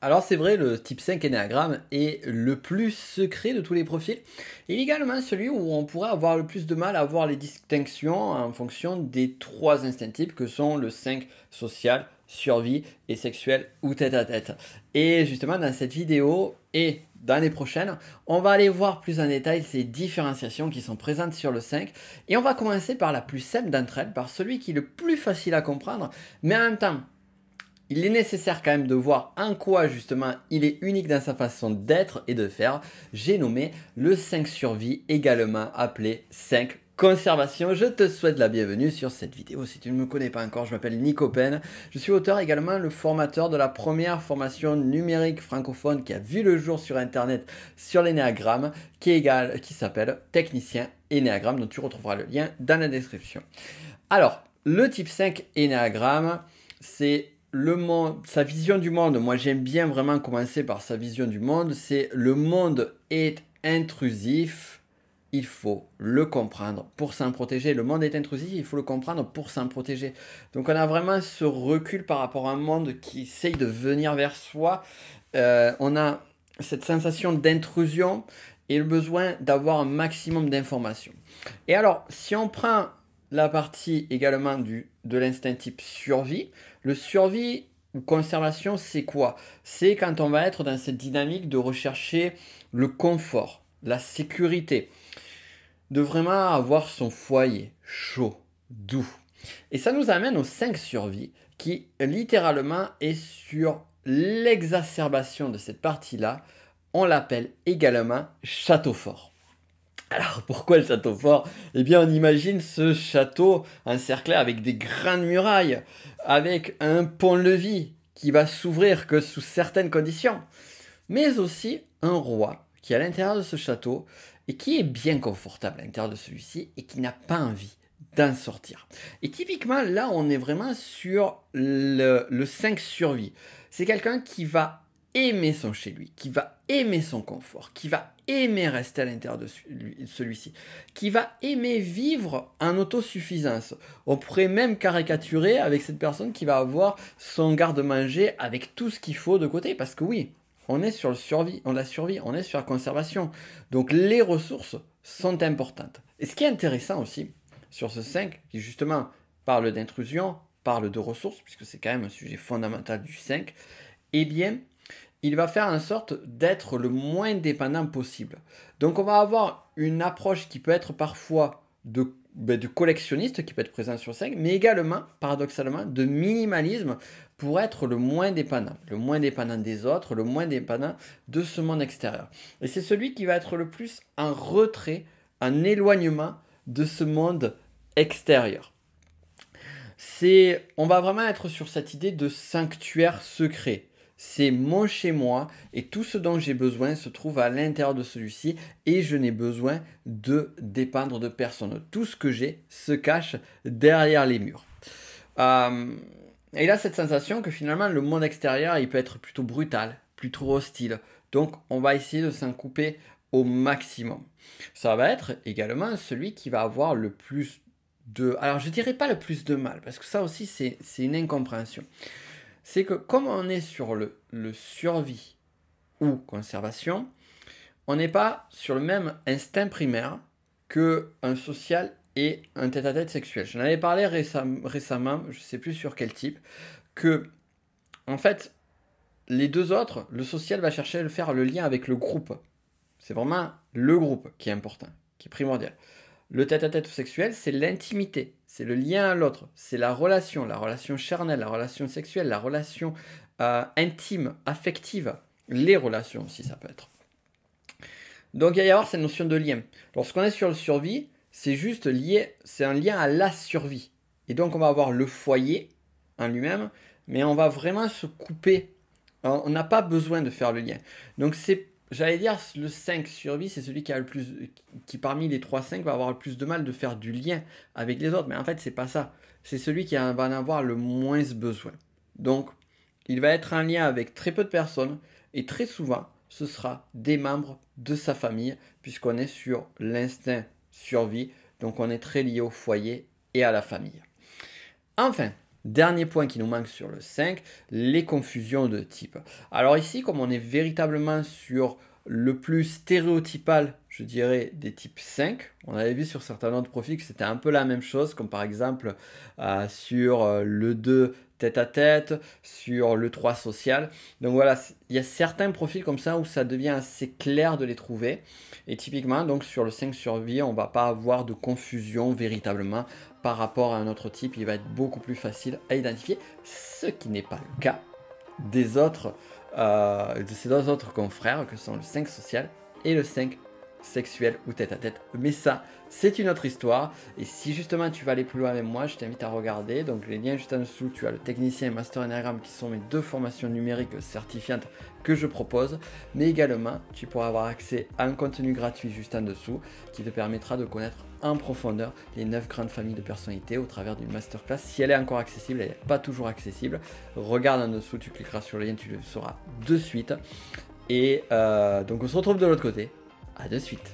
Alors c'est vrai, le type 5 Ennéagramme est le plus secret de tous les profils. Il est également celui où on pourrait avoir le plus de mal à voir les distinctions en fonction des trois instincts types que sont le 5 social, survie et sexuel ou tête à tête. Et justement dans cette vidéo et dans les prochaines, on va aller voir plus en détail ces différenciations qui sont présentes sur le 5. Et on va commencer par la plus simple d'entre elles, par celui qui est le plus facile à comprendre, mais en même temps il est nécessaire quand même de voir en quoi justement il est unique dans sa façon d'être et de faire. J'ai nommé le 5 survie, également appelé 5 conservation. Je te souhaite la bienvenue sur cette vidéo. Si tu ne me connais pas encore, je m'appelle Nico Pen. Je suis auteur également, le formateur de la première formation numérique francophone qui a vu le jour sur internet sur l'énéagramme, qui s'appelle Technicien Énéagramme, dont tu retrouveras le lien dans la description. Alors, le type 5 Énéagramme, c'est le monde, sa vision du monde. Moi, j'aime bien vraiment commencer par sa vision du monde. C'est le monde est intrusif. Il faut le comprendre pour s'en protéger. Le monde est intrusif, il faut le comprendre pour s'en protéger. Donc, on a vraiment ce recul par rapport à un monde qui essaye de venir vers soi. On a cette sensation d'intrusion et le besoin d'avoir un maximum d'informations. Et alors, si on prend la partie également de l'instinct type survie. Le survie ou conservation, c'est quoi? C'est quand on va être dans cette dynamique de rechercher le confort, la sécurité, de vraiment avoir son foyer chaud, doux. Et ça nous amène au 5 survie qui littéralement est sur l'exacerbation de cette partie-là. On l'appelle également château fort. Alors pourquoi le château fort? Eh bien on imagine ce château encerclé avec des grandes murailles, avec un pont-levis qui va s'ouvrir que sous certaines conditions, mais aussi un roi qui est à l'intérieur de ce château et qui est bien confortable à l'intérieur de celui-ci et qui n'a pas envie d'en sortir. Et typiquement là on est vraiment sur le 5 survie. C'est quelqu'un qui va aimer son chez lui, qui va aimer son confort, qui va aimer rester à l'intérieur de celui-ci, qui va aimer vivre en autosuffisance. On pourrait même caricaturer avec cette personne qui va avoir son garde-manger avec tout ce qu'il faut de côté, parce que oui, on est sur le survie, on est sur la conservation. Donc les ressources sont importantes. Et ce qui est intéressant aussi sur ce 5, qui justement parle d'intrusion, parle de ressources, puisque c'est quand même un sujet fondamental du 5, eh bien, il va faire en sorte d'être le moins dépendant possible. Donc on va avoir une approche qui peut être parfois de collectionniste, qui peut être présent sur 5, mais également, paradoxalement, de minimalisme pour être le moins dépendant des autres, le moins dépendant de ce monde extérieur. Et c'est celui qui va être le plus en retrait, en éloignement de ce monde extérieur. On va vraiment être sur cette idée de sanctuaire secret. C'est mon chez moi et tout ce dont j'ai besoin se trouve à l'intérieur de celui-ci et je n'ai besoin de dépendre de personne. Tout ce que j'ai se cache derrière les murs. Et il a cette sensation que finalement le monde extérieur il peut être plutôt brutal, plutôt hostile. Donc on va essayer de s'en couper au maximum. Ça va être également celui qui va avoir le plus de... Alors je dirais pas le plus de mal parce que ça aussi c'est une incompréhension. C'est que comme on est sur le survie ou conservation, on n'est pas sur le même instinct primaire qu'un social et un tête-à-tête sexuel. J'en avais parlé récemment, je ne sais plus sur quel type, que en fait, les deux autres, le social va chercher à faire le lien avec le groupe. C'est vraiment le groupe qui est important, qui est primordial. Le tête-à-tête sexuel, c'est l'intimité, c'est le lien à l'autre, c'est la relation charnelle, la relation sexuelle, la relation intime, affective, les relations aussi ça peut être. Donc il va y avoir cette notion de lien. Lorsqu'on est sur le survie, c'est juste lié, c'est un lien à la survie. Et donc on va avoir le foyer en lui-même, mais on va vraiment se couper. On n'a pas besoin de faire le lien. Donc j'allais dire, le 5 survie, c'est celui qui parmi les 3-5 va avoir le plus de mal de faire du lien avec les autres. Mais en fait, c'est pas ça. C'est celui qui va en avoir le moins besoin. Donc, il va être en lien avec très peu de personnes et très souvent, ce sera des membres de sa famille puisqu'on est sur l'instinct survie. Donc, on est très lié au foyer et à la famille. Enfin, Dernier point qui nous manque sur le 5, les confusions de type. Alors ici, comme on est véritablement sur le plus stéréotypal, je dirais, des types 5, on avait vu sur certains autres profils que c'était un peu la même chose, comme par exemple sur le 2 tête à tête, sur le 3 social. Donc voilà, il y a certains profils comme ça où ça devient assez clair de les trouver. Et typiquement, donc sur le 5 survie, on ne va pas avoir de confusion véritablement par rapport à un autre type. Il va être beaucoup plus facile à identifier, ce qui n'est pas le cas des autres, de ces deux autres confrères que sont le 5 social et le 5 sexuel ou tête à tête. Mais ça, c'est une autre histoire. Et si justement tu vas aller plus loin avec moi, je t'invite à regarder. Donc les liens juste en dessous, tu as le technicien et Master Enneagram qui sont mes 2 formations numériques certifiantes que je propose. Mais également, tu pourras avoir accès à un contenu gratuit juste en dessous qui te permettra de connaître en profondeur les 9 grandes familles de personnalités au travers d'une masterclass. Si elle est encore accessible, elle n'est pas toujours accessible. Regarde en dessous, tu cliqueras sur le lien, tu le sauras de suite. Et donc on se retrouve de l'autre côté. À de suite.